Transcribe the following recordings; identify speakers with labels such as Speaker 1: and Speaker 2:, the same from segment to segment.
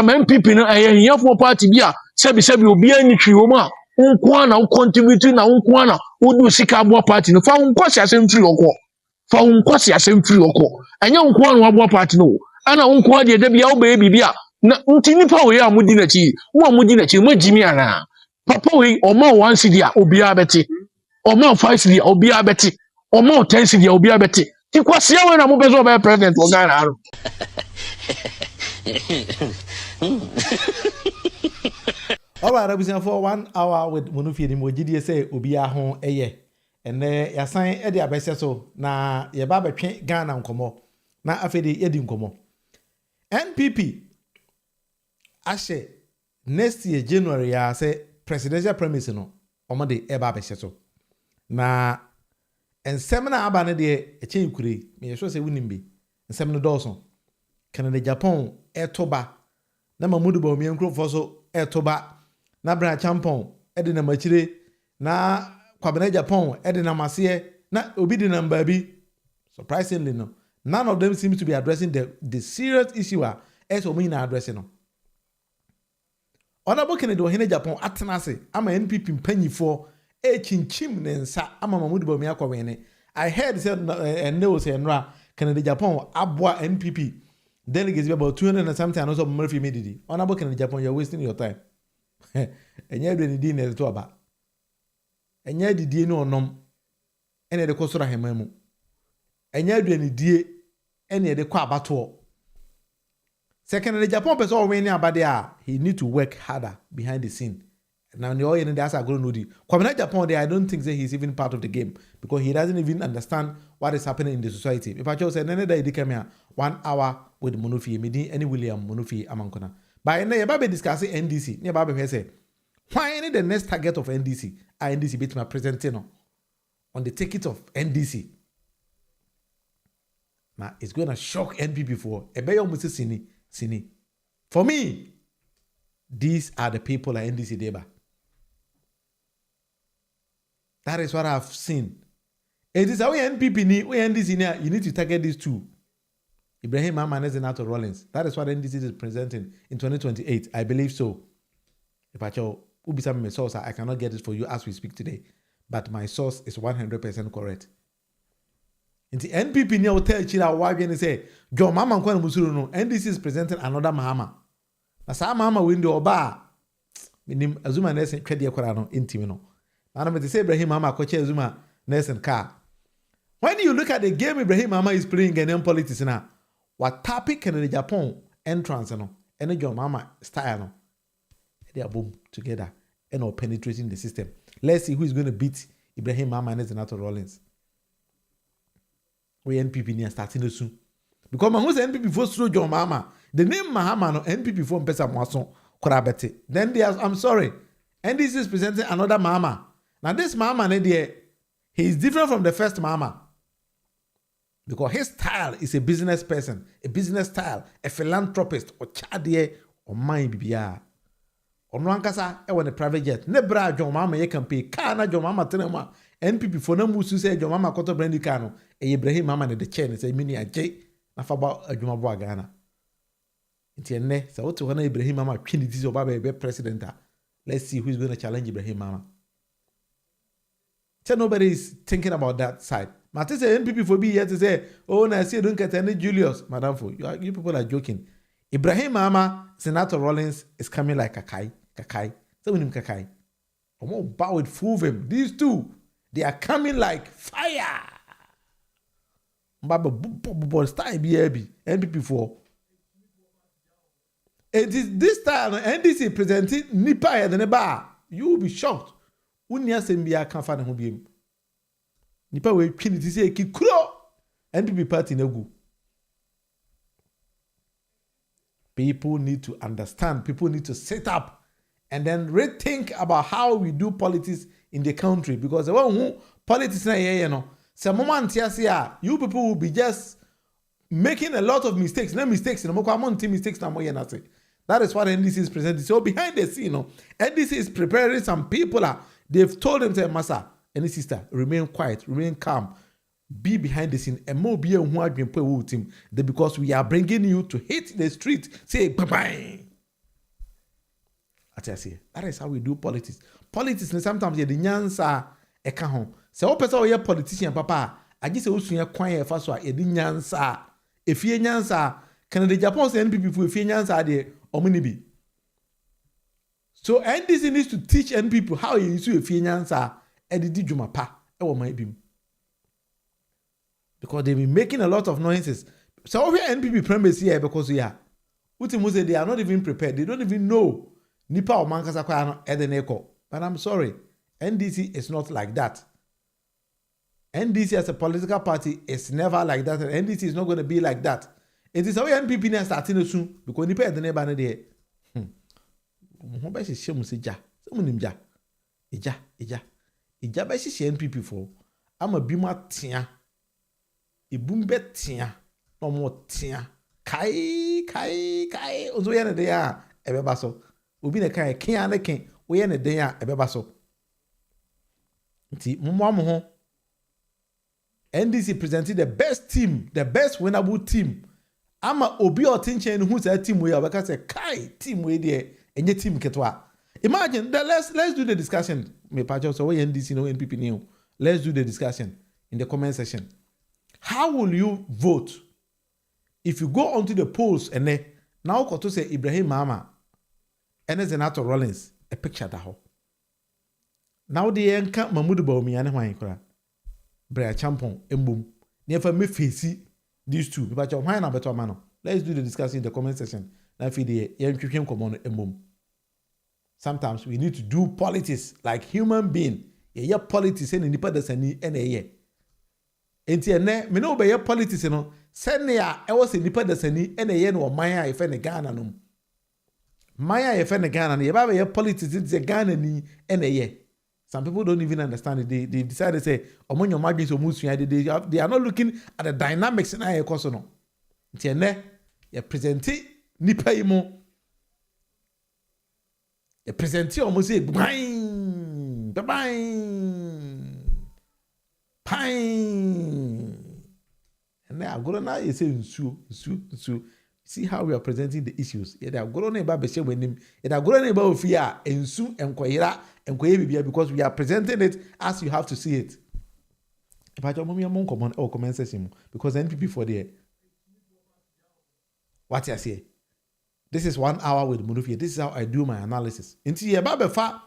Speaker 1: MPP no here for party bia sebi obi anitwi wo ma unko na contribute na unko na wodu sika abo party no fa unko si asem free okọ fa unko si asem free okọ anya unko na abo party no ana unko de da bia wo be bibia na ntini pa we amudi na chi wo amudi na chi magimi ana papa we oma 1 cedi a obi abeti oma 5 cedi a obi abeti oma 10 cedi a obi abeti ti kwase we na mo bezo be president wo Ghana aro.
Speaker 2: All right, I was for 1 hour with Monufi and Mojidi say, Ubia home a year. And ya sign Eddie Abeseso, na ye baba train Ghana and Como. Na afedi Eddie Como. NPP Ashe next year, January, ya say presidential premise no, Omade Eba Abeseso. Na and seminar abane de a chain kuri, me sure say winning be, and seminar Dawson. Canada Japan, Etoba, na Mamudu Bomi and Crofoso, Etoba. Na bra champon edina machire na kwabena Japan edina masie na obi di number bi. Surprisingly no, none of them seem to be addressing the serious issue as omi na addressing no. Honorable Kennedy Ohene Japan atenase ama NPP mpanyifo e chinchim ne nsa ama Mamudu Bomi akwawene. I heard said no say nra Kennedy Japan abwa NPP delegates about 200 and something and also Murphy Medidi. Honorable Kennedy Japan, you're wasting your time. Enye adwani di na to aba enye didie no onom ene de kosora hemamu enye adwani die ene de kwa abato second Japan person win abade a he need to work harder behind the scene. Now the oil in the asa grow nodi kwamena Japan there I don't think that he's even part of the game because he doesn't even understand what is happening in the society. If I just say nene da come here 1 hour with Monufi medi any William Monufi amankona. But now you're about discussing NDC. You're about to say, why any the next target of NDC? NDC beat my presenting on the ticket of NDC. Now it's going to shock NPP for a better almost sini. For me, these are the people at NDC deba. That is what I've seen. It is how NPP need, we NDC now. You need to target these two. Ibrahim Mamanez and Nato Rollins. That is what NDC is presenting in 2028. I believe so. If I tell Ubisa my source, I cannot get it for you as we speak today. But my source is 100% correct. In the NPP, now tell Chira why and say, John Mama Kwan Musuru no. NDC is presenting another Mahama. Na sa Mahama window oba. Minim Azuma Nesen Credia Korano intimino. And I'm to say Ibrahim Mama Koche Azuma Nesen car. When you look at the game Ibrahim Mama is playing Ghanaian politics now. What topic in the Japan entrance no and John Mama style no they are boom together and all penetrating the system. Let's see who is going to beat Ibrahim Mama and Nato Rollins. We NPP near starting soon because my who's NPP for through John Mama the name Mahama no NPP for Pesa Mwason Korabete. Then there's I'm sorry NDC is presenting another Mama. Now this Mama he is different from the first Mama. Because his style is a business person, a business style, a philanthropist, or chadie, or mind bibia. Or no ankasa, a private jet. Nebra John Mama ye can pay, kana John Mama tenema, NPP for no musu say John Mama koto brandy cano, a Ibrahim Mama the chain, say mini a J, nafaba a Jumabua Ghana. Intienne, so to one Ibrahim Mama, Trinity or Baba president. Let's see who's going to challenge Ibrahim Mama. So nobody is thinking about that side. Martin say NPP for be here to say, oh, I see don't get any Julius, Madam for you people are joking. Ibrahim Mama, Senator Rollins is coming like Kakai. So we name Kakai. I'm all bow with full them. These two, they are coming like fire. Baba style BAB, NPP for. It is this time NDC presenting Nipa at the bar. You will be shocked. Unia Sembia can't find him. Nipa we Trinity say kikuro NPP party negu. People need to understand. People need to set up and then rethink about how we do politics in the country because the one who politics na you know. Some moment you people will be just making a lot of mistakes. No mistakes. No more mistakes. That is what NDC is presenting. So behind the scene, NDC is preparing some people. They've told them, say, Massa, any sister, remain quiet, remain calm, be behind the scene, and more be a one team. Because we are bringing you to hit the street, say bye bye. That is how we do politics. Politics, sometimes you the nyansa eka ho. Se o pesa o ye politician papa, agi se osuya kwan ye fa so a ye di nyansa. Efie nyansa, Canada Japan say NPP for efie nyansa de omuni bi. So NDC needs to teach NPP how you use efie nyansa e di dwuma pa e wo man bim. Because they've been making a lot of noises. So we NPP premise here because we are. They are not even prepared. They don't even know. Nipa o mankasa kwa no edeneko. But I'm sorry. NDC is not like that. NDC as a political party is never like that. And NDC is not going to be like that. It is how NPP now starting soon. Because nipa edeneba na de. Mo ba hye mu se ja. Se mu nim ja. Ija ba hye NPP for. Ama bima tia. Ibumbe tia. No mo tia. Kai ozo ye ne de a ebeba so obi ne kai ken ne ken wo ye ne de a ebeba so nti mo ho NDC presented the best team, the best winnable team. Ama obi otinchen who say team we abeka say kai team we there enye team ketwa. Imagine that let's do the discussion. Me pacho so we NDC no NPP new. Let's do the discussion in the comment section. How will you vote? If you go onto the polls and then now to say Ibrahim Mama and Senator Rollins, a picture that ho. Now the enka Mahmoud Bawumia and why kora. Brea Champon embum. Never me face these two. But your mind better man. Let's do the discussion in the comment section. Now feed the young Christian come on embum. Sometimes we need to do politics like human being. Yeah, politics and nipa dasani and ye. Enti ene me no be ye politics no. Senia e was nipa dasani ene ye no man a efe ne Ghana no. Man a efe ne Ghana no ye ba be politics it's Ghana ni ene ye. Some people don't even understand it. They decided to say omonyo magis omusua they are not looking at the dynamics in aye koso no. Nti ene ye presenti nipa imo. Ye presenti omusi bang pine. And now go na you say nsu. See how we are presenting the issues. Yeah, they are going about be when him. They are going about fear ensu enkoyira enkoye bibia because we are presenting it as you have to see it. If I don't mommy among comment section because NPP for there. What you say? This is 1 hour with Munufia. This is how I do my analysis. Until ye ba fa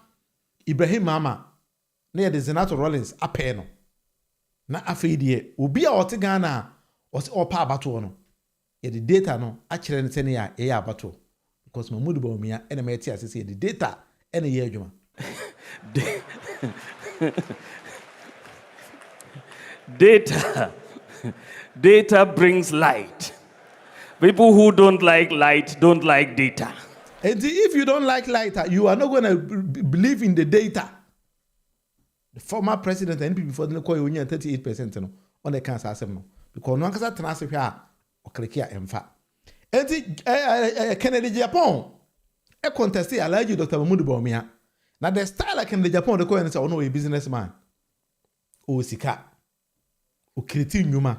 Speaker 2: Ibrahim Mama near the Senator Rollins apeno. Na afei de obi a ote Ghana o se opa abato no ye the data no akire ne sene ya ye abato because Mahmoud Bawumia ene ma eti asese the data ene ye adwuma.
Speaker 3: Data brings light. People who don't like light don't like data.
Speaker 2: And if you don't like light, you are not going to believe in the data. The former president and NPP before the call you 38% no on the cancer assembly because no one can transfer here or click here and fat. And Kennedy Japan a contest allow you Dr. Mahmoud Bawumia. Now the style like in the Japan the call and say oh no a businessman. O sika. O kriti nyuma.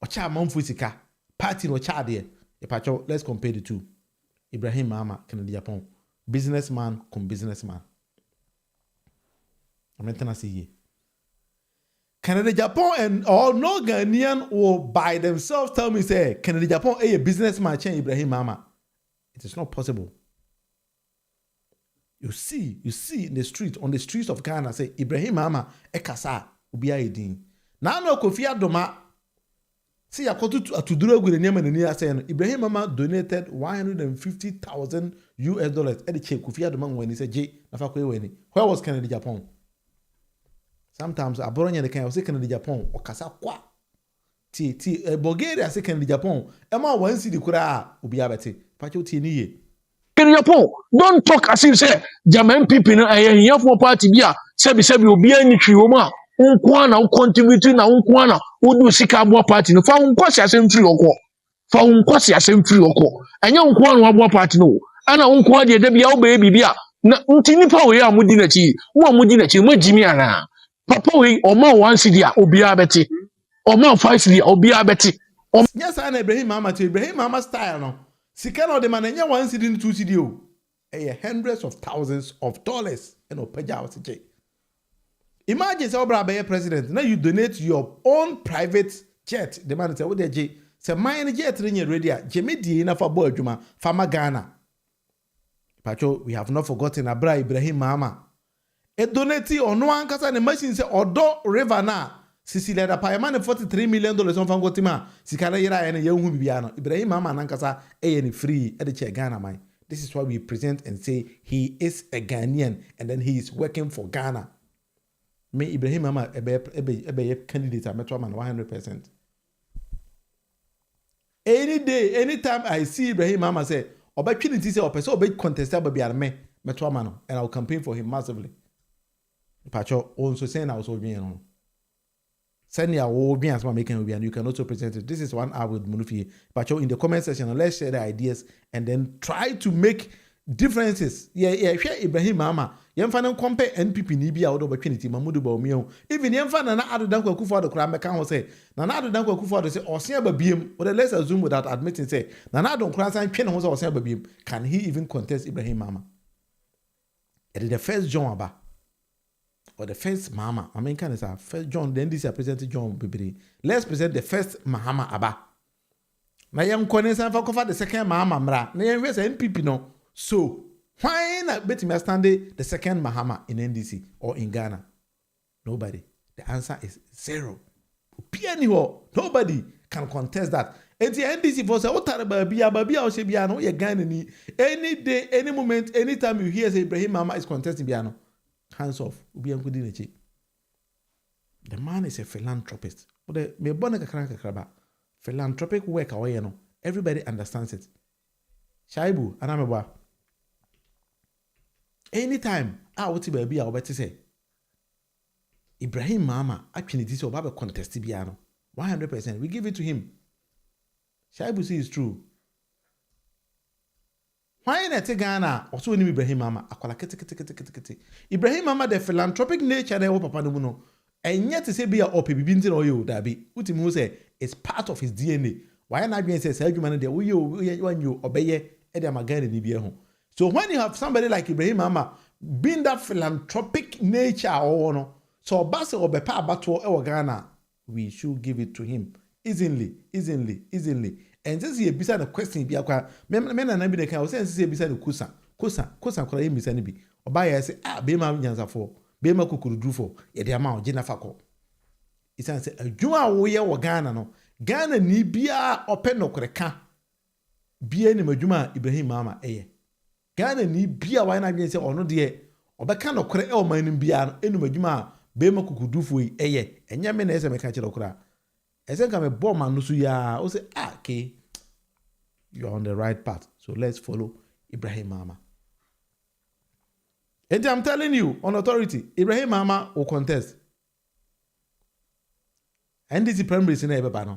Speaker 2: O cha manfu sika. Party no cha there. Let's compare the two. Ibrahim Mama Kennedy Japan. Businessman come businessman. I'm not gonna say here. Canada, Japan, and all no Ghanaian will by themselves tell me say Canada, Japan, a businessman change Ibrahim Mama. It is not possible. You see in the street, on the streets of Ghana, say Ibrahim Mama, ekasa ubiya edin. Now no Kofi Adoma. See, according to Duro Gureniam saying Ibrahim Mama donated $150,000 at the check Kofi Adoma when he said J. Where was Canada, Japan? Sometimes I borrow the kind of second in Japan or Kasakwa. Bulgaria second in Japan. Emma one city kura ubiabete. Pacho tini.
Speaker 1: Japan, don't talk as if say German people na here for party bia. Sebi obi ani trioma. Unkwana contribute na unkwana. Udu sika abua party no. Fa unkwasi asem free oko. Anya unkwana wabua party no. Ana unkwa de bia obe bia. Na ntini pa we amudi na chi. Wo amudi na chi mo jimi ana. Papa we oma 1 cedi a obia beti oma 5 cedi a obia beti.
Speaker 2: Yes, I Ibrahim Mama to Ibrahim Mama style no. Sika no de man enya 1 cedi 2 cedi o. hundreds of thousands of dollars and opaja was je. Imagine say obra be president now you donate your own private jet. The man say what dey je say mine jet re ready a je me die na fa bo adwuma fama Ghana. Pacho, we have not forgotten Abra Ibrahim Mahama. E donate ono ankasa ne machine say odo river na sisi leda pa man $43 million on fangotima sikana yira ene yehu bibia no Ibrahim Mahama nankasa e free e de che Ghana man. This is why we present and say he is a Ghanaian and then he is working for Ghana. Me Ibrahim Mahama ebe candidate metro man 100%. Any day, anytime I see Ibrahim Mahama say opportunity say person obe contested be me metro man and I will campaign for him massively. Pacho also saying I was so bien. Send your old beans making and you can also present it. This is 1 hour with Munufi. Pacho in the comment section, let's share the ideas and then try to make differences. Yeah, Ibrahim Mahama. Yemfana compare NPP ni bia odo opportunity Mamudu Bawumia. Even yemfana na adu dan kwaku for the kura meka ho say na adu dan kwaku for the say osia ba biem. Or let's assume without admitting say na adu kura san twen ho say osia ba biem. Can he even contest Ibrahim Mahama? It is the first John Aba. Or the first Mahama. I mean, can I say first John? Then this is presented John Bibiri. Let's present the first Mahama Aba. Na yam kone san fa kofa the second Mahama mra. Na yam say NPP no. So why not bet me stand the second Mahama in NDC or in Ghana? Nobody. The answer is zero. Nobody can contest that. And the NDC for say babia o se bia no ye Ghana ni any day, any moment, anytime you hear say Ibrahim Mahama is contesting biano. Hands off. The man is a philanthropist. Philanthropic work away, everybody understands it. Shaibu, anameba. Anytime, I would be able to say Ibrahim Mahama actually this will contest biano. 100%. We give it to him. Shaibu says it's true. Why not Ghana? Also, Ibrahim Mahama. Akola kete. Ibrahim Mahama the philanthropic nature na papa no no. And yet to say be a ope bibinti no yo dabi. Utimu say it's part of his DNA. Why not be say say adwuma no we you obeye e dey magana ni bia ho. So when you have somebody like Ibrahim Mahama being that philanthropic nature or no, so base obepa abato e wo Ghana, we should give it to him easily. And this is a bizarre question. Be a men and be the kind of sense is a kusa kora him is any be. Or by say, Bema Yanza for Bema could do for the amount Jenafako. It's a Jua Woya or Ghana no. Ghana ni bia open no creka. Bia ni Majuma Ibrahim Mahama eh. Ghana ni bia why not say or no dear or back no cre or mining bia any Majuma Bema could do for eh. And Yamen as a mechanical okra. I think I'm a bomb man, Nusuya. I say, okay, you're on the right path. So let's follow Ibrahim Mahama. And I'm telling you, on authority, Ibrahim Mahama will contest. And this is primary in everybody.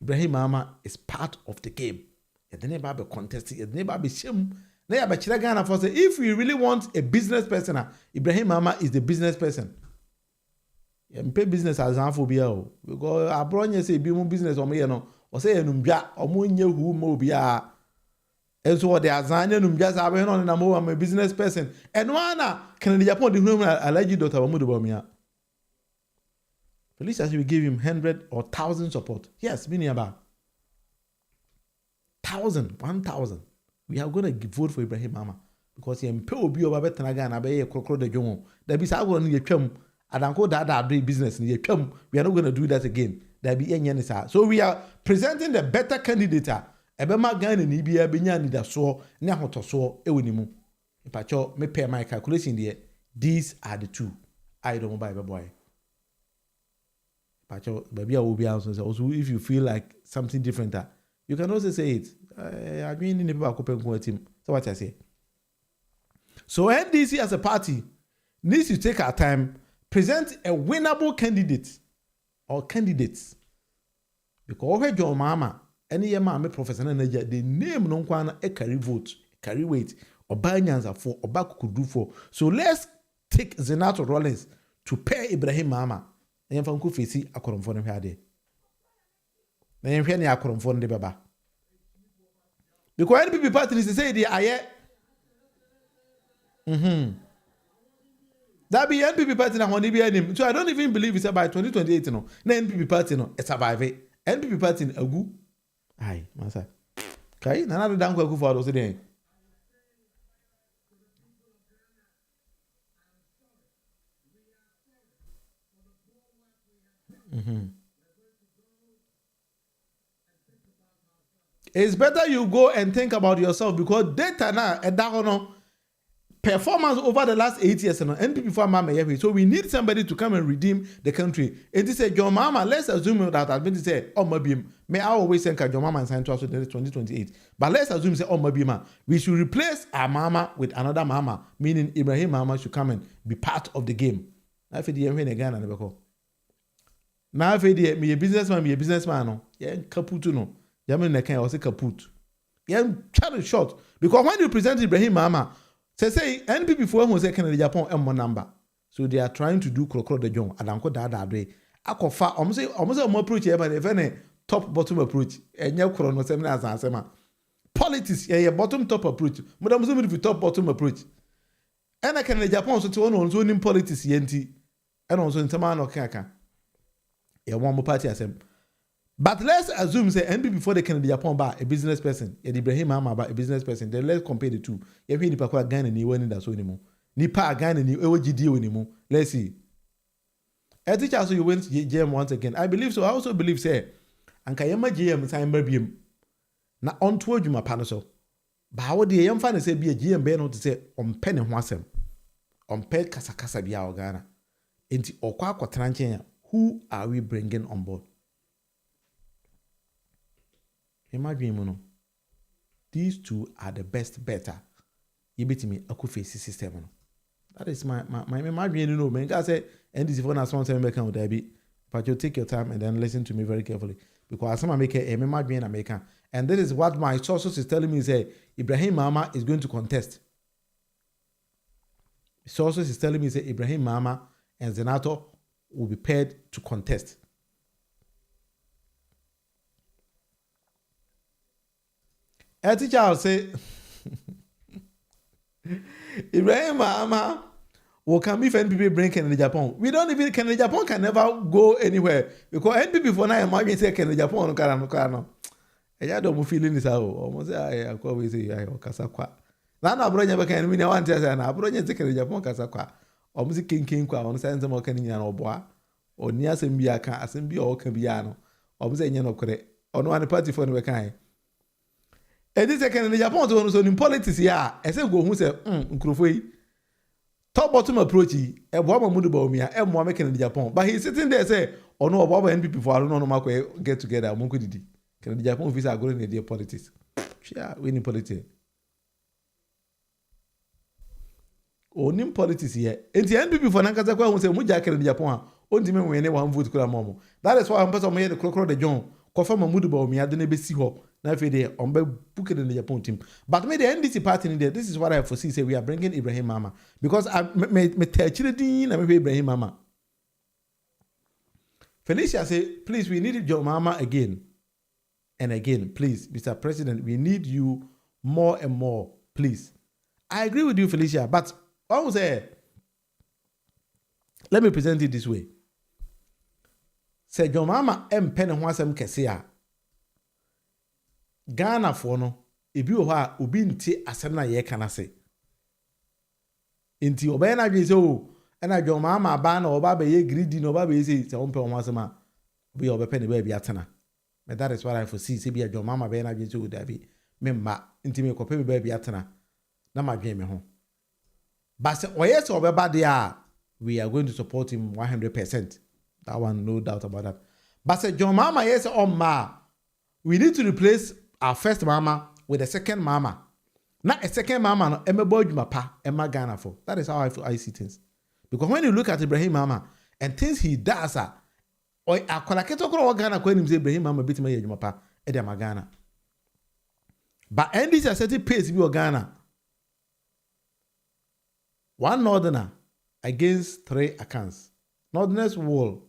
Speaker 2: Ibrahim Mahama is part of the game. The neighbor be contesting, the neighbor be shame. If we really want a business person, Ibrahim Mahama is the business person. Pay business as an phobia because abronya say be business or me no or say numbia or munye who mo bia and so the azanya numbia sabe no na mo am a business person and one can the Japan the human alleged daughter Mudu Bawumia. Police as we give him 100 or 1,000 support. Yes, meaning about 1,000. We are going to vote for Ibrahim Mahama because he mpe obi oba betana Ghana be ye krokro de dwon. Da bi sa agoro no ye twam adanko da do business ni ye twam. We are not going to do that again. Da bi enye ni sa. So we are presenting the better candidate. Ebema Ghana ni bia benya ni da so ne ahotoso e woni mu. Ipacho me pay my calculation there. These are the two. I don't buy boy. Ipacho baby I will be also if you feel like something different you can also say it. I mean in the people open team. So what I say. So NDC as a party needs to take our time, present a winnable candidate or candidates. Because when your mama, any mama professor, the name no one a carry vote, carry weight, or buy nyanza for, or back could do for. So let's take Zenato Rollins to pay Ibrahim Mahama. And from Kufisi, I couldn't find him here. Then if any I couldn't find the baba. Because NPP party is say the aye. That be NPP party now be him. So I don't even believe it's by 2028 no. Na NPP party no it survive. NPP party agu. Aye, masa. Kai na na dan kwaku for those dey. It's better you go and think about yourself because data now performance over the last 8 years and NPP for mama. So we need somebody to come and redeem the country. And they say John Mama, let's assume that I've been to say, oh maybe may I always think John Mama and sign to us in 2028. But let's assume say, oh maybe we should replace our mama with another mama, meaning Ibrahim Mama should come and be part of the game. I feel the again and never call. Now I feel me a businessman, no, yeah, kaputu no. Yamin Nekan was a kaput. Yeah, charity short. Because when you present Ibrahim Mama, say NPP for who say Canada Japan M1 number. So they are trying to do crocodile the John. Adanko da way. Akofa almost more approach here, but if any top bottom approach. And you chrono seminars and sema. Politics, yeah, bottom top approach. Madam Zumi with top bottom approach. And I can Japan so to one in politics yenti. And also in Tamano Kaka. Yeah, one more party as him. But let's assume say NPP before they can be Japan bar a business person, Ibrahim Mama about a business person. Then let's compare the two. If you nipa kwa Ghana ni wani da so anymore. Nipa Ghana ni ewo GD anymore. Let's see. I teach also you went GM once again. I believe so. I also believe say anka yema GM sign biem. Na on to adwuma pa no so. Ba wo de yem fa na say be GM be no to say on pen ho asem. On pen kasa bia o Ghana. Enti okwa akotena nchen. Who are we bringing on board? Imagine, these two are the best better. You bet me a could face system. That is my imagine, man. I say, and this is one as one time back on but you take your time and then listen to me very carefully. Because some make a imagine American. And that is what my sources is telling me say Ibrahim Mama is going to contest. Sources is telling me say Ibrahim Mama and Zenato will be paired to contest. A teacher will say, Ibrahim Mama will come if NPP bring Canada Japan. We don't even, Canada Japan can never go anywhere. Because NPP for now, imagine say Canada Japan, no. I don't feeling this out. Almost I always say, I Kasakwa. Nana Bronya can win one test and I Bronya take Canada Japan Kasakwa. Almost King Qua on Sansa Mokanian or Bois or Nia Sembiaka, Assembly or Cambiano. Almost a no correct. Or no one party for the kind. And this second in Japan so in politics yeah I say go who say nkrofoi top bottom approach e boa mamudu ba omia e mo make in Japan but he's sitting there say oh no boa NPP for no makwa get together mo ko didi can Japan visa go in the politics yeah we in politics onim politics here enti NPP for nankasa kwa who say mo ja kere Japan o ntime we ne one vote kura momo that is why I'm person mo here the crocodile the John kofa mamudu ba omia de na be si ho. Now if they on book it in the Japan team, but maybe the NDC party in there. This is what I foresee. Say we are bringing Ibrahim Mama because I me tell children I maybe Ibrahim Mama. Felicia say, please, we need your mama again and again, please, Mr. President, we need you more and more, please. I agree with you, Felicia, but I will say, let me present it this way. Say your mama pen and wasam kesia. Ghana for no ebi o ha obi nti asem na ye kana se nti oba na dwe se o na dwo ma ba na oba be ye greedy na oba be say se on pe on asem a obi oba pe ne ba bi atena me that is what I foresee say bi dwo ma be na dwe se o da bi me ma nti me kope be bi atena na ma dwen me ho but se oye se oba ba there we are going to support him 100%. That one no doubt about that. But se dwo ma yes on ma we need to replace our first mama with a second mama. Not a second mama, no, Emma Boydma pa, Emma Ghana for. That is how I see things. Because when you look at Ibrahim Mama and things he does, or a Kolaketo Ghana, when he say Ibrahim Mama bit my pa, Edema Ghana. But and this is a certain pace of Ghana. One northerner against 3 accounts. Northerners will,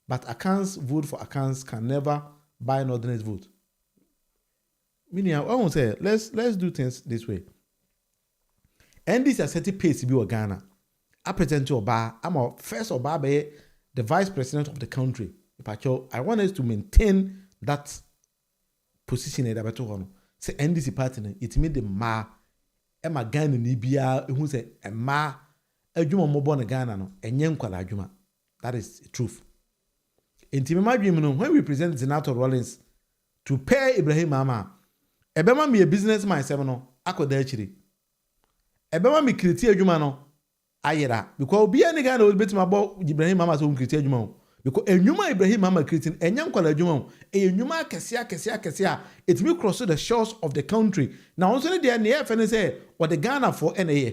Speaker 2: but accounts vote for accounts can never buy northerners vote. Meaning, I won't say, let's do things this way. NDC a set pace bi wɔ Ghana. I present to Oba. I'm a first Oba be the vice president of the country. I want us to maintain that position in the say NDC party. It made the ma. Emma Ghana ni bia who say a ma. Adwuma mo born Ghana no. Enye nkwala adwuma. That is the truth. Inti me madwem no when we present Senator Rollins to pay Ibrahim Mama. Ebema me a businessman sɛ no akoda akiri. Ebema me kriti adwuma no ayera because obi ani Ghana will bet my boy Ibrahim Mama so kriti adwuma because enwuma Ibrahim Mama kriti enya nkwala adwuma enwuma kese it will cross the shores of the country. Now also there near fene say what the Ghana for NA.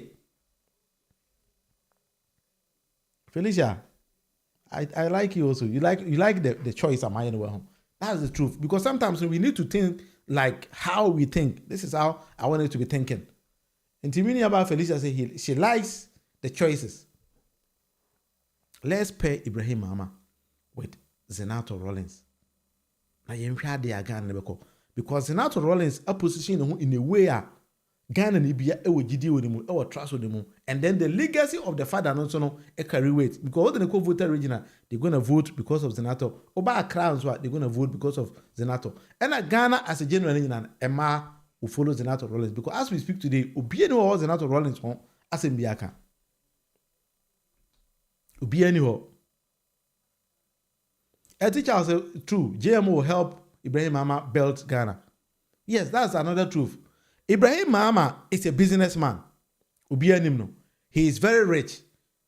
Speaker 2: Felicia, I like you also. You like the choice am I anywhere home. That's the truth because sometimes we need to think like how we think. This is how I want it to be thinking. And Timini about Felicia say she likes the choices. Let's pair Ibrahim Mama with Senator Rollins. Now you had the Ghana because Senator Rollins a position in a way Ghana ni bia e wogidi with them or trust with them and then the legacy of the father no so no e carry weight because when they go voter regional they're going to vote because of Senator oba crowns what they're going to vote because of Senator and Ghana as a general Emma who follows Senator Rollins because as we speak today obi any ho Senator Rollins ho asem biaka obi any ho a teacher say true JM will help Ibrahim Mama build Ghana. Yes, that's another truth. Ibrahim Mama is a businessman. He is very rich.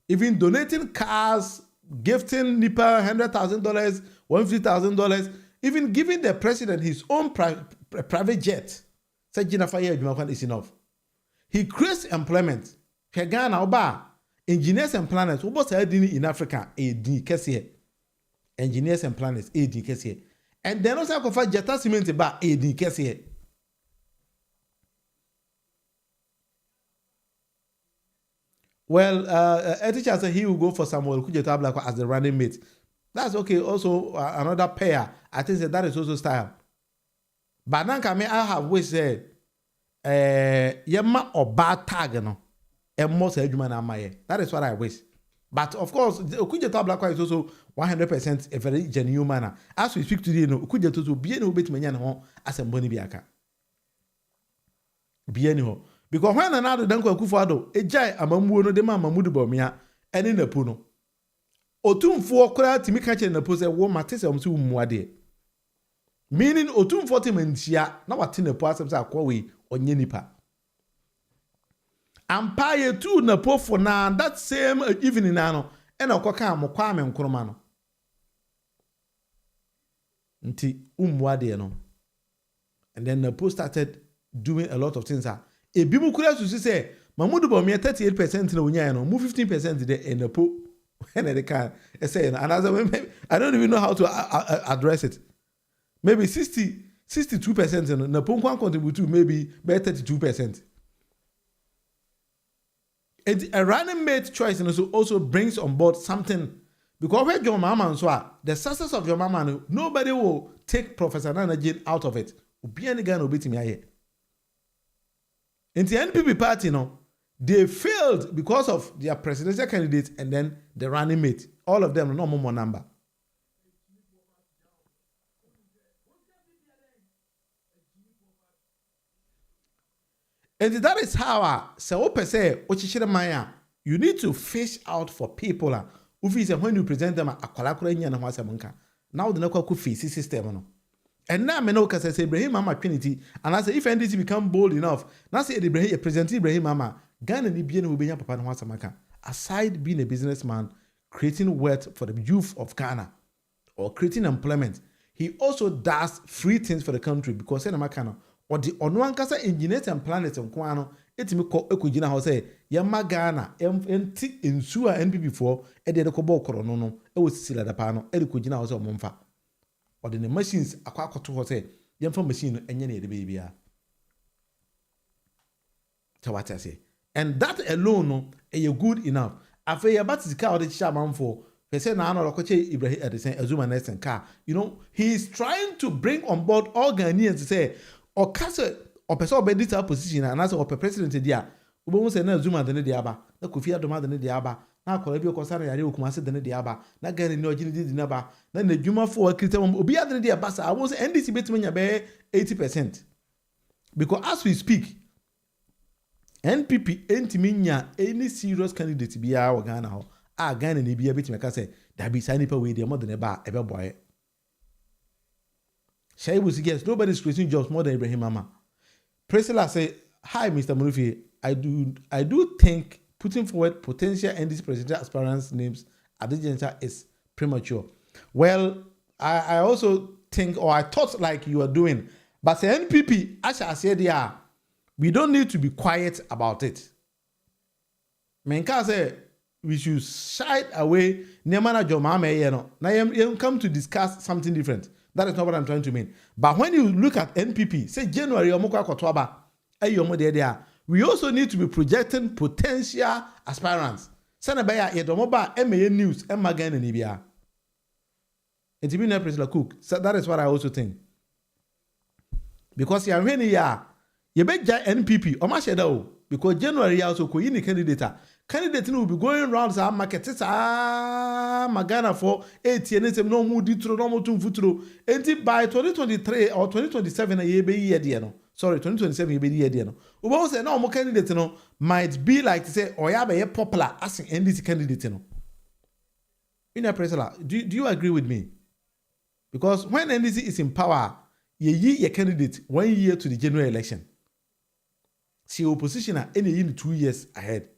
Speaker 2: Even donating cars, gifting Nipa $100,000, $150,000, even giving the president his own private jet. Is enough. He creates employment. Ghana oba engineers and planners. What's in Africa? Engineers and planners. And then also go Jetta Cement about AD. Well, a teacher said he will go for Samuel Kujetabla as the running mate. That's okay. Also, another pair. I think that is also style. But now, I have always said, Yema or bad tag, no, and most human amaye. That is what I wish. But of course, Kujetabla is also 100% a very genuine manner. As we speak today, no, Kujetu be no bit many as a boni biaka. Be anyhow. Because when another danko kufado, a jai amamu no de mama mudubomia, and in the puno. Otumfo kora timi kache na pose wo matese omsu muade. Meaning otumfo timentia na watine po asem sa akwawe onye nipa. Ampaye tu na po for na that same evening na no e na okoka mo kwa me nkroma no. Nti umuade no. And then the post started doing a lot of things. Ebimu kura susu say Mamudu Bomia 38% na unya no, mu 15% de in the po when they can say and as I don't even know how to address it. Maybe 62% na po kwan contribute to maybe by 32%. A running mate choice also brings on board something because where your mama and so the success of your mama nobody will take Professor Nana Jane out of it. Obi any guy no beat me here. In the NPP party, they failed because of their presidential candidates and then the running mate. All of them no more number. And that is how you need to fish out for people when you present them now the no face system. And now I know because I say Ibrahim Mama Trinity, and I say if NDC become bold enough, now say Ibrahim present Ibrahim Mama, Ghana ni bien will be your papa Samaka. Aside being a businessman, creating wealth for the youth of Ghana or creating employment, he also does free things for the country because Makano or the Onwankasa engineers and planners and Kwano, it's me call Ekujina Hose, Yama Ghana, MNT in Sua NP before, Edekobo Corono, it was still at the panel, Edukujina Hose or Monfa. Or the machines akwa to say yam for machine enye the baby so what I say and that alone no e good enough afa about the car the chairman for say na no lokoche Ibrahim at the same Azuma next car he is trying to bring on board all Ghanaians to say or case or person be this position and as or president there Ubo say na Zuma de ne de aba, na Kofi Adoma de ne de aba, na akola bi okosa na yare Okumase de ne de aba, na Gani ne ogini di na ba, na nedwuma fo akirita mom obi ade ne de aba sa. I won say NDC betime nya be 80%. Because as we speak, NPP entimi nya any serious candidate biya wa Ghana ho. Ghana ne biya betime ka say da bi sa nipa we de mo de ne ba ebe boy. Shay was yes, nobody's creating jobs more than Ibrahim Mama. Priscilla say, "Hi, Mr. Murufi. I do think putting forward potential NDC presidential aspirants' names at this juncture is premature." Well, I also think, or I thought like you are doing, but the NPP, as I said, we don't need to be quiet about it. Menka say we should shy away. Nemana Jomame, now come to discuss something different. That is not what I'm trying to mean. But when you look at NPP, say January, we also need to be projecting potential aspirants. Senabaya, Yedomoba, MA News, Magan and Ibia. And to be President Cook. So that is what I also think. Because you are really, you bet NPP, or Mashado, because January also could any candidate. Candidate will be going around the market. Magana for 80 and no more ditro, no more to futuro. And by 2023 or 2027, a year be year, no. Sorry, 2027 year be year, no. Ubo say no more candidate, no, might be like to say, or ya be popular asking NDC candidate, no. In a Priscilla, do you agree with me? Because when NDC is in power, ye candidate 1 year to the general election. See opposition are any in 2 years ahead.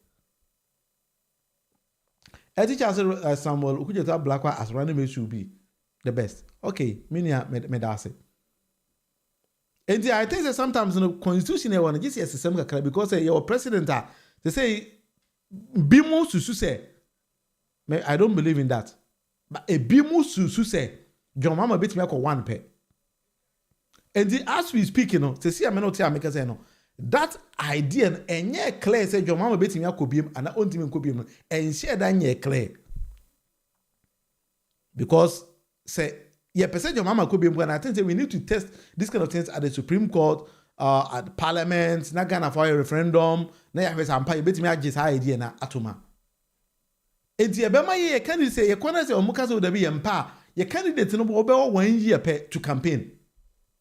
Speaker 2: I teach us Samuel Ukujeta Blackwa as running mate should be the best. Okay, minia medase. And I think that sometimes in the constitution I want to just yes because your president they say bimu susu say I don't believe in that. But a bimu susu say John Mama bit me one pay. And as we speak, to see a minute make say no. That idea and yeah clear say your mama betting ya kobium and not only kobium and share that yeah clear because say yeah percent your mama kobium when I think that we need to test this kind of things at the Supreme Court, at Parliament, not gonna for a referendum. Na ya pesa ampa betting ya just idea na atoma. Enti ebema ye candidate say ye kwana say omuka say odabi ye mpa ye candidate no bo be 1 year to campaign.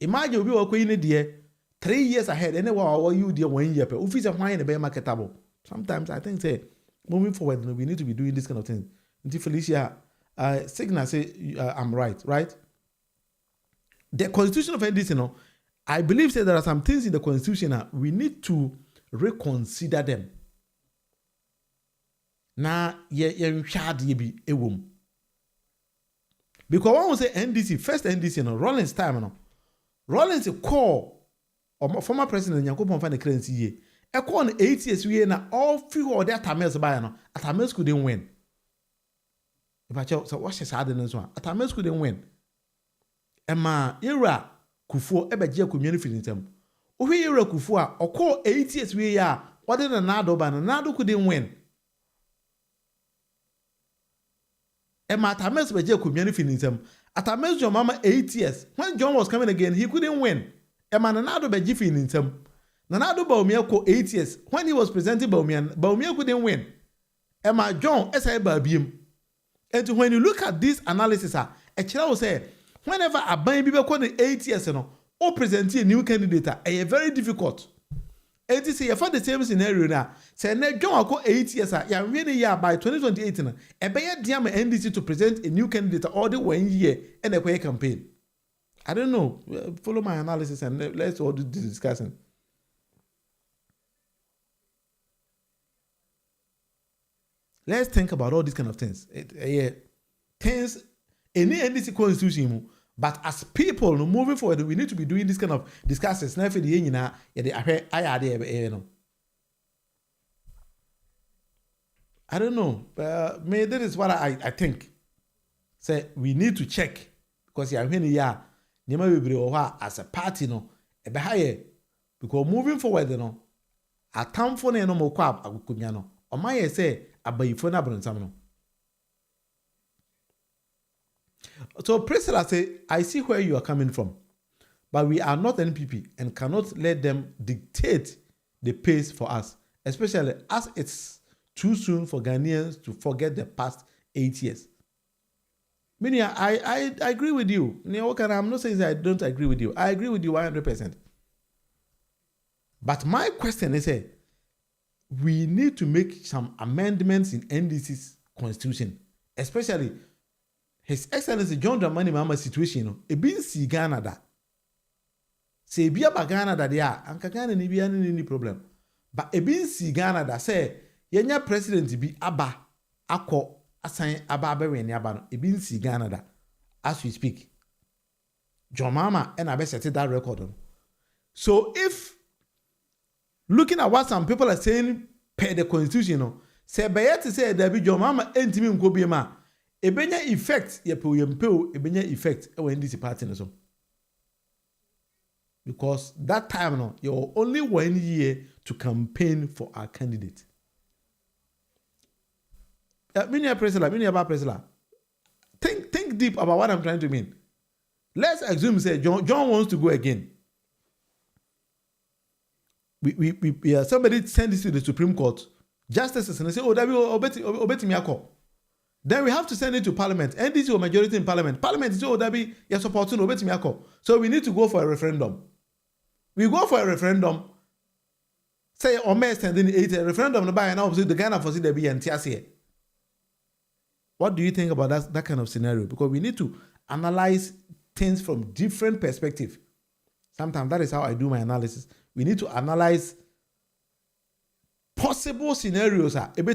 Speaker 2: Imagine obi wo koyi ne de 3 years ahead, anyway, you dear 1 year per office of mine be marketable. Sometimes I think say moving forward, we need to be doing this kind of thing. Until Felicia Signal say I'm right. The constitution of NDC, I believe say there are some things in the constitution we need to reconsider them. Now ye shad ye be a womb. Because one will say NDC, first NDC, Rollins time, Rollins a core. Or former president Yankopon fan the currency ye. A con 8 years we na all few or that Tamils by no. Tamils couldn't win. If I tell so what's his hardness one? Tamils couldn't win. Emma era Kufu Ebeja community feeling them. Uwe era Kufu or call 8 years we ya. What did Nado ban Nado couldn't win. Emma Tamils Beja community feeling them. Tamils your mama 8 years. When John was coming again, he couldn't win. Emma Nanado be jiffy in him. Nanado Baumia ko 8 years. When he was presenting Baumia couldn't win. Emma John S.I. Babium. And when you look at this analysis, a child will say, whenever a baby be 8 years, or presenting a new candidate, it's very difficult. And to say, for the same scenario now, say, John ko 8 years, ya really by 2028, a bear diam NDC to present a new candidate all the 1 year and a quick campaign. I don't know. Follow my analysis and let's all do this discussion. Let's think about all these kind of things. Things any NDC constitution, but as people moving forward, we need to be doing this kind of discussions. Now, for the I don't know. Maybe that is what I think. Say we need to check because you are here. As a party, ebe higher because moving forward, a town for no more crab, a good or my say, a bay for an So, Priscilla say, I see where you are coming from, but we are not NPP and cannot let them dictate the pace for us. especially as it's too soon for Ghanaians to forget the past 8 years. Meaning, I agree with you. I'm not saying that I don't agree with you. I agree with you 100%. But my question is, we need to make some amendments in NDC's constitution, especially His Excellency John Dramani Mahama situation. Ebin si Ghana da. Se ebia ba Ghana da dia, anka Ghana ni bia ni problem. But ebin si Ghana da say yenya president bi aba akọ asan aba abewe ni aba no ebin si Ghana da as we speak. John Mahama and I set that record on. So if looking at what some people are saying per the constitution, say by to say there be John Mahama entimi nko bi ma ebenya effect yempeo ebenya effect e when this party so. Because that time no, you're only 1 year to campaign for our candidate. Think deep about what I'm trying to mean. Let's assume say John wants to go again. Somebody send this to the Supreme Court. Justices and they say, oh, that will obey me. Then we have to send it to Parliament. NDC or majority in Parliament. Parliament is oh, that be your support to obey me. So we need to go for a referendum. We go for a referendum. Say on May sending a referendum to buy and now the Ghana for CDB and TSA. What do you think about that kind of scenario? Because we need to analyze things from different perspectives. Sometimes that is how I do my analysis. We need to analyze possible scenarios. Now, if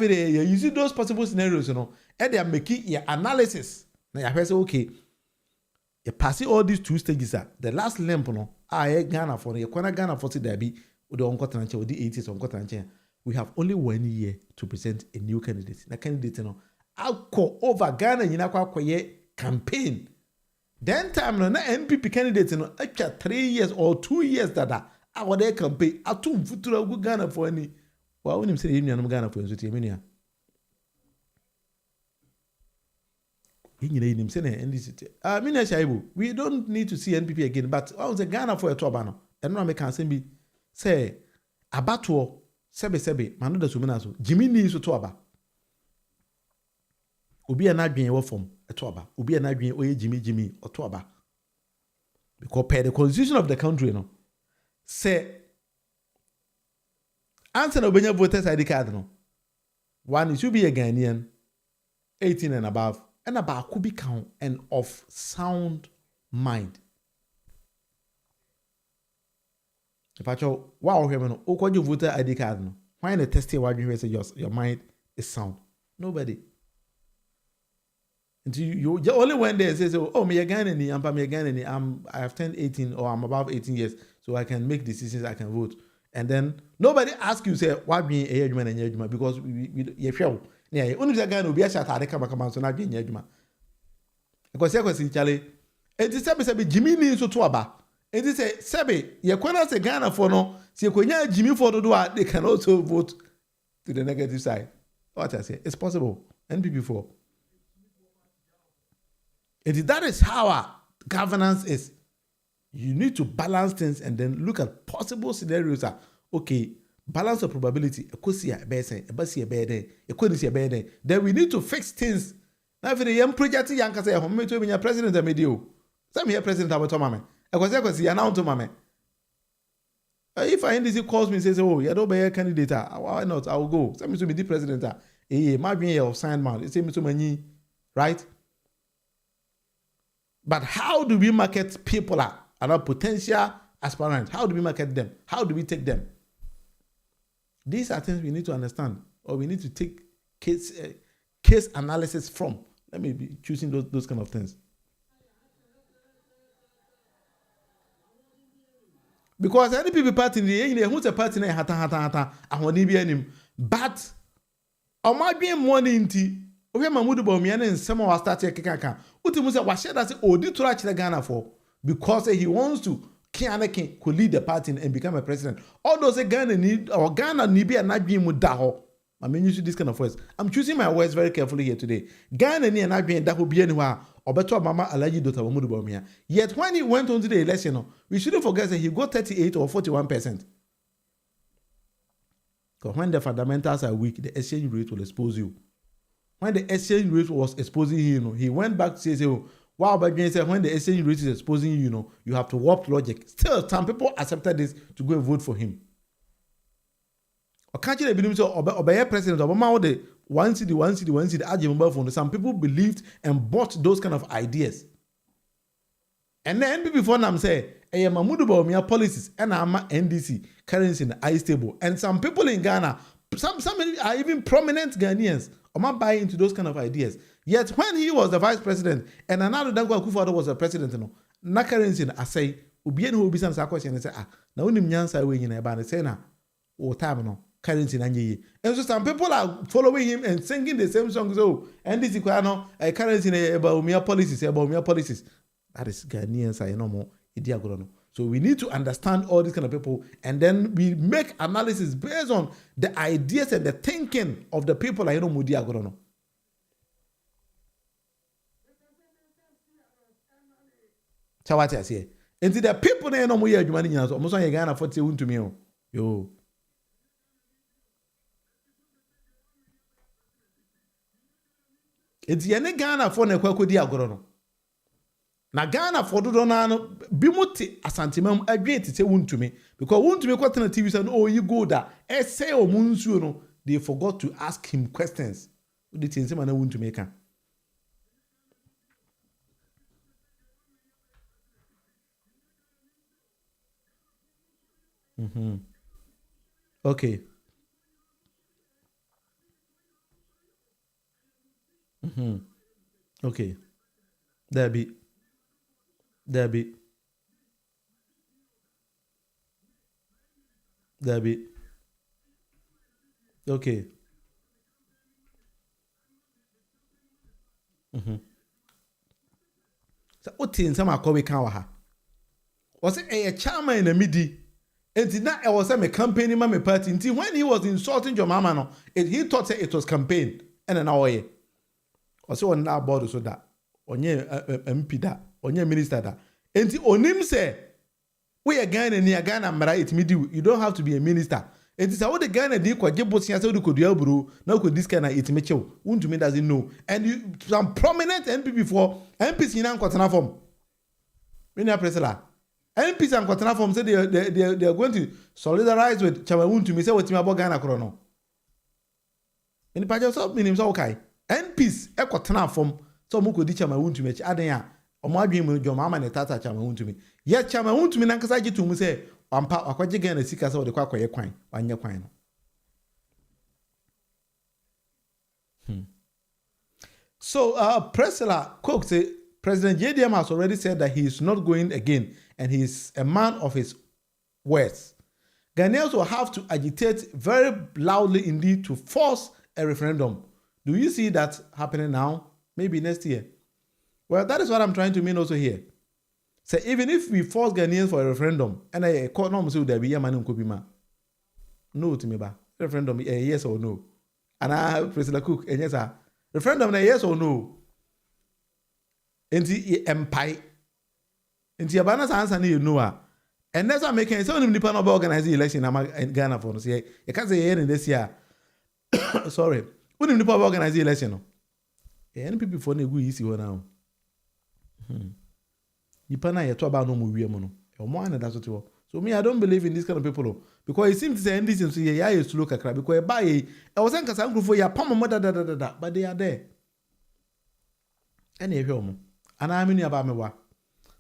Speaker 2: you use those possible scenarios, and they are making your analysis. Now, you say, okay, you pass all these 2 stages. The last lamp, Ghana for the Ghana for the with the 80s we have only 1 year to present a new candidate. The candidate, I'll call over Ghana in campaign. Then time na MPP candidates after 3 years or 2 years that I would campaign. I took future go Ghana for any. Well, when him say you no Ghana for so many. Him say na NDC. Mina Shaibu, we don't need to see NPP again, but I was a Ghana for a toba. And no make can be say abato sebe manu da sumina so Jimmy ni so toba. Obi na adwen wo form etoaba obi na adwen oye Jimmy otoaba because per the constitution of the country say answer no benya voters ID card one, it should be a Ghanaian 18 and above and about could be count and of sound mind. If I show wow you voter ID card why the test why you say your mind is sound? Nobody. You only when they say, oh, me a Ghanaian, I have turned 18 or I'm above 18 years, so I can make decisions, I can vote. And then nobody asks you, say, why be a judgment and judgment? Because you feel, yeah, only the Ghana will be a shot at the camera, so not being judgment. Because I was Charlie, and this episode, Jimmy needs to Tuaba. And they say, Sabi, you're going to Ghana for no, see, when you're Jimmy for the door, they can also vote to the negative side. What I say, it's possible. NPP4. That is how our governance is. You need to balance things and then look at possible scenarios. Okay, balance of probability. Then we need to fix things. Now, if the young project, young can say, "I'm going to be a president of medio." Some here president about Tomame. I was see announced to Mame. If I NDC calls me and says, "Oh, you don't be a candidate," why not? I will go. Some to be the president. Might be a signed man. It's to me, right? But how do we market people and our potential aspirants? How do we market them? How do we take them? These are things we need to understand, or we need to take case analysis from. Let me be choosing those kind of things. Because any people party in the who's a party na hata I want to be any, but I might be money into. Okay, Mahmoud Bawumia and someone was starting kaka. Uti say was share that say odi to actually Ghana for because he wants to could lead the party and become a president. All those Ghana need or Ghana need be an adwin mu da ho. I mean, use this kind of words. I'm choosing my words very carefully here today. Ghana ni and that will be anywhere. Or better, Mama Alaji Dota Wamudubomia. Yet when he went on to the election, we shouldn't forget that he got 38 or 41%. Because when the fundamentals are weak, the exchange rate will expose you. When the exchange rate was exposing him, he went back to say, oh, wow, but said when the exchange rate is exposing you, you have to warp logic. Still, some people accepted this to go and vote for him. Or can't you believe so? Obey president Obama the one city, some people believed and bought those kind of ideas. And then before them say, hey, Mahmoud Bawumia policies and Ama NDC currency in the high stable. And some people in Ghana, some are even prominent Ghanaians, are not buying into those kind of ideas. Yet when he was the vice president and another Dankwa Akufo-Addo was the president, na currency I say, ubien who be some question and say, na unim nyansa we nyina ba na say na o time no currency na nyi. And so some people are following him and singing the same songs. Oh, and this no currency about Bawumia policies. That is Ghanaians are no more idiagono. So we need to understand all these kind of people, and then we make analysis based on the ideas and the thinking of the people like Mudiagono. So what I say? And the people they know more money now. So almost on Ghana 40 to me. Yo. It's yene Ghana for ne kwa kodi agoro. Na Ghana for do na no bimuti asantimam adwe tete wuntumi because wuntumi kwatena TV say oh you go da say o munsu no they forgot to ask him questions. The things man wuntumi kan. Okay. Okay. Debbie. Okay. So what things am I we can ha? Was it a chairman in the midi? And now I was a campaign in my party until when he was insulting your mama no, he thought it was campaign and an hour. Also on that board so that on your MP that on your minister that. And onim say we are Ghana near Ghana mara it me do. You don't have to be a minister. It is how the Ghana did kwa jebo siya so could you bro now could this kind of it me chew. Won't me doesn't know. And you some prominent MP before MPs in kwatana form. When you press la MPs and kwatana form say they are going to solidarize with Chama to me say what me about Ghana krono. In the page so meaning so okay. MPs e kwatana form so mo could di Chama to me adan Omadwe mu jo mama ne tata chama huntumi ye chama huntumi nankasa gitu mu se ampa akwaje Ghana sika se wo de kwa akoye kwan wanye kwan no So Priscilla Cook say President JDM has already said that he is not going again and he is a man of his words. Ghanaians will have to agitate very loudly indeed to force a referendum. Do you see that happening now? Maybe next year. Well, that is what I'm trying to mean also here. So even if we force Ghanaians for a referendum, and I call no say there be a man who be ma. No to me ba. Referendum yes or no. And I President Cook and yes sir. Referendum yes or no. Enti empire. Enti abana sa answer you know. And that's what making so many people organize the election in Ghana for us. You can't say here in this year. Sorry. Who didn't organize the election? No. And people for ne go easy one now. Nipa na yeto aba no mo wie mo no e mo an that so me I don't believe in this kind of people because it seems to say this so yeah is slow kakra because e buy e was en kasa nkrofo ya pam mo da but they are there and e hwe mo ana me nu aba me wa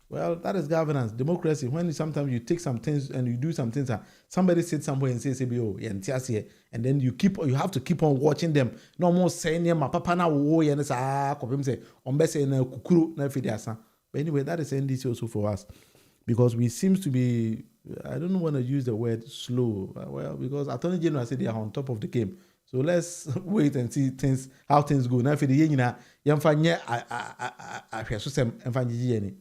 Speaker 2: well that is governance democracy when sometimes you take some things and you do some things somebody said somewhere and say oh yeah ntiase and then you have to keep on watching them no more saying my papa na wo ye na sa kopem say on be say na kukuru na fidi asa. But anyway, that is NDC also for us because we seems to be I don't want to use the word slow well because Attorney General said they are on top of the game. So let's wait and see how things go. Now fidi ye nyina yemfa nye ahwesosem emfa nyiji ni.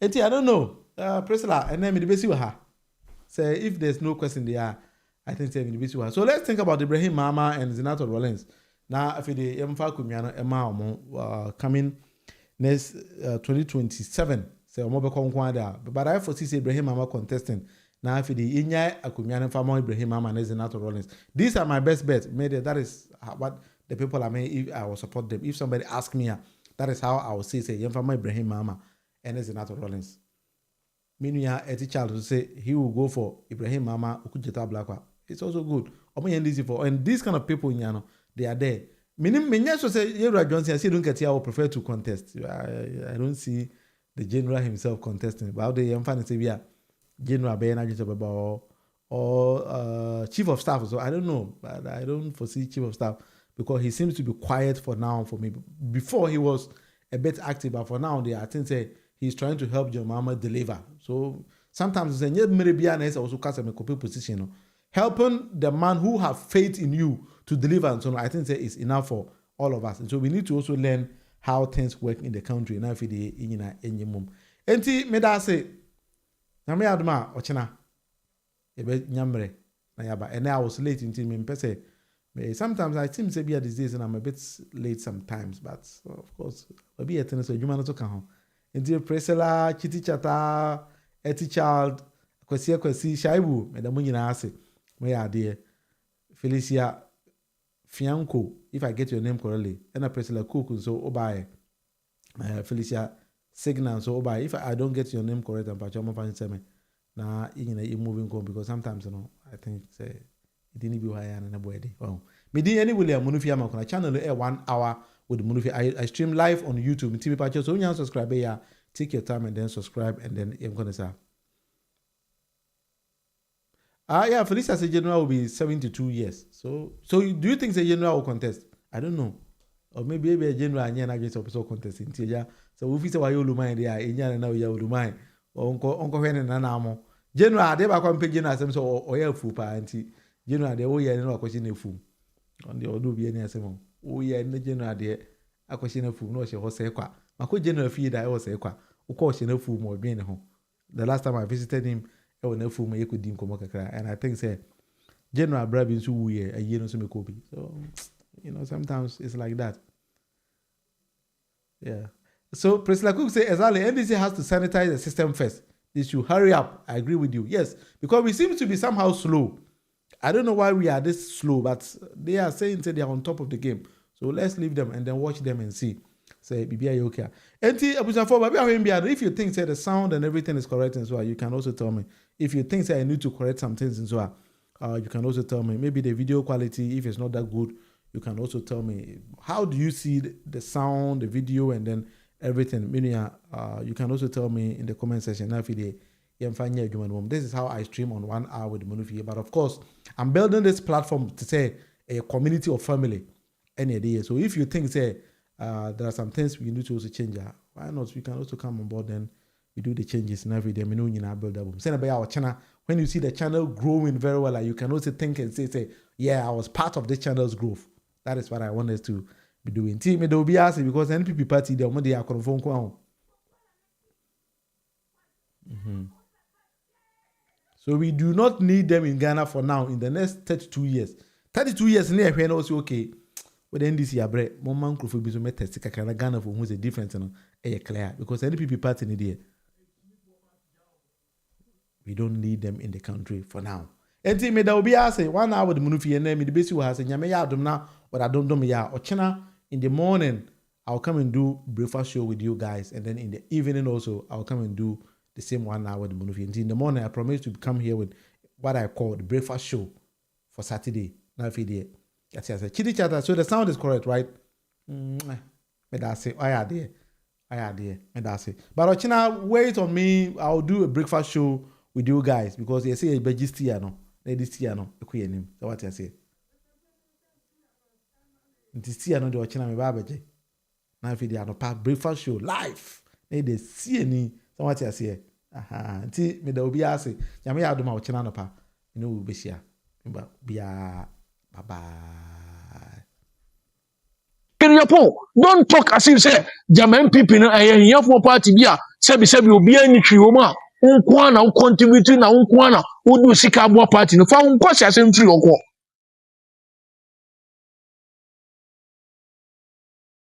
Speaker 2: I don't know. Priscilla, and then me the basic ha. Say if there's no question there, I think 70. So let's think about Ibrahim Mama and Zinato Rollins. Now, if the Mfa Kumiano Emma coming next 2027, say Omobe Konkwada. But I foresee Ibrahim Mama contesting. Now, if the Inya Akumiano Famo Ibrahim Mama and Zinato Rollins. These are my best bets. Maybe that is what the people I mean, if I will support them. If somebody asks me, that is how I will say Yemfama Ibrahim Mama and Zinato Rollins. Meaning, a child to say he will go for Ibrahim Mama Ukujeta Blackwa. It's also good. And these kind of people, they are there. Meaning, many also say, Yera Johnson, I say, don't get here, I would prefer to contest. I don't see the general himself contesting. But the young fan say, yeah, General Bayan or Chief of Staff. So I don't know, but I don't foresee Chief of Staff because he seems to be quiet for now for me. Before he was a bit active, but for now, I think he's trying to help John Mama deliver. So sometimes it's a also cast a position. Helping the man who have faith in you to deliver and so on, I think is enough for all of us. And so we need to also learn how things work in the country. Now, if it is in any mum, enti me da say, na me aduma ochina, ebe nyamre na yaba. And I was late in team. Sometimes I seem to be these days, and I'm a bit late sometimes. But of course, I be at so you man to come. Enti presela chiti chata eti child kwesi shaibu me da munyina ase. Me idea Felicia Fianco, if I get your name correctly, and I press like cook so obai Felicia Signal so obai. If I don't get your name correct, I'm patching my fan now you moving on because sometimes I think say it didn't be higher and a boy. Wow, me did any William Munufia Makona channel 1 hour with Munufia. I stream live on YouTube TV patches, so you subscribe here, take your time and then subscribe and then I'm gonna say. Yeah, Felicia said General will be 72 years. So do you think the General will contest? I don't know. Or maybe a General and Yan against episode contest in Tia. So if you say why you mind there, Yan now you will mind. Or Uncle Hen and Anamo. General, they were comparing General or air fool party. General, they all year no question a fool. On the Odu be any asemo. Oh, yeah, in the General, dear, a question of fool, no, she was a qua. My co General feed, I was a qua. Of course, she no fool more being home. The last time I visited him, and I think say General Brabin so a year no so Kobe. So sometimes it's like that. Yeah. So President Cook say exactly NDC has to sanitize the system first. They should hurry up. I agree with you. Yes, because we seem to be somehow slow. I don't know why we are this slow, but they are saying they are on top of the game. So let's leave them and then watch them and see. Say BBI okay. And if you think say the sound and everything is correct and so on, you can also tell me. If you think say I need to correct some things and so on, you can also tell me. Maybe the video quality, if it's not that good, you can also tell me. How do you see the sound, the video, and then everything? You can also tell me in the comment section. This is how I stream on 1 hour with Munufie. But of course, I'm building this platform to say a community of family any idea. So if you think say there are some things we need to also change, why not? We can also come on board and we do the changes in every day. Build our channel. When you see the channel growing very well, you can also think and say, yeah, I was part of this channel's growth. That is what I want us to be doing. Team, it will be asking because NPP party, the money are phone call. So we do not need them in Ghana for now. In the next 32 years, 32 years near when also okay. But then this year, Mom Crofo be so met Ghana for who's a difference clear because NPP party in the we don't need them in the country for now. And team, there will be asking 1 hour the Munufi and then the basic will have Yamaya but I don't know me or China in the morning. I'll come and do breakfast show with you guys, and then in the evening also I'll come and do the same 1 hour with the Munufi. And in the morning I promise to come here with what I call the breakfast show for Saturday. Now if you that's it. Chitty chatter. So the sound is correct, right? That's it. I had there. That's it. But Ochina, wait on me. I'll do a breakfast show with you guys because they say a begistiano. This year no. So what I say? This year no. The Ochina me babaje. Now if you no breakfast show live. They see any. So what I say? Until me there will be asking. Yami adu ma Ochina no pa. You know we be share. Be a bye.
Speaker 1: Don't talk as if say German people no here for party bia sebi obi ani twi wo ma unkwana u contribute na unkwana udu sika abua party no fa unkwasi asem free okọ